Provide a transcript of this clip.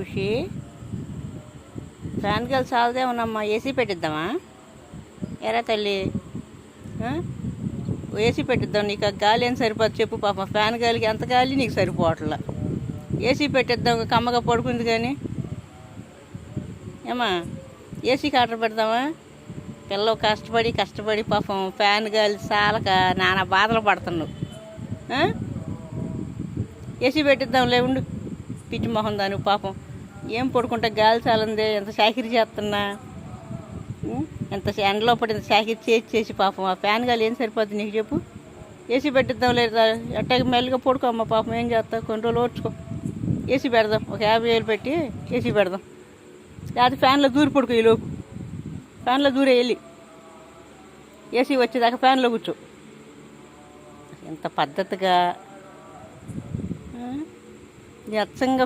ఖుషి. Fan గాలి చాలదేమోనమ్మా, AC పెట్టిద్దామా? ఎరా తల్లి, ఏసీ పెట్టిద్దాం. నీకు ఆ గాలి ఏం సరిపోదు చెప్పు. పాపం ఫ్యాన్ గాలికి ఎంత గాలి నీకు సరిపోవట్లా. ఏసీ పెట్టిద్దాం, కమ్మగా పడుకుంది కానీ. ఏమా, ఏసీకి ఆర్డర్ పెడదామా? పిల్లలు కష్టపడి పాపం ఫ్యాన్ గాలి చాలక నానా బాధలు పడుతున్నావు. ఏసీ పెట్టిద్దాం లేవుండు. పిచ్చి మొహం దాని పాపం ఏం పడుకుంటా గాలి చాలందే. ఎంత చాకిరి చేస్తున్నా, ఎంత ఎండలో పడి ఎంత చాకిరి చేసి పాపం ఆ ఫ్యాన్ గాలి ఏం సరిపోద్ది నీకు చెప్పు. ఏసీ పెట్టిద్దాం లేదా? ఎట్టాగ మెల్లిగా పడుకోమ్మా, పాపం ఏం చేస్తావు, కొన్ని రోజులు ఓడ్చుకో. ఏసీ పెడదాం, ఒక 50,000 పెట్టి ఏసీ పెడదాం. లేకపోతే ఫ్యాన్లో దూరి పడుకో. ఈలోపు ఫ్యాన్లో దూరే వెళ్ళి ఏసీ వచ్చేదాకా ఫ్యాన్లో కూర్చో. ఎంత పద్ధతిగా అచ్చంగా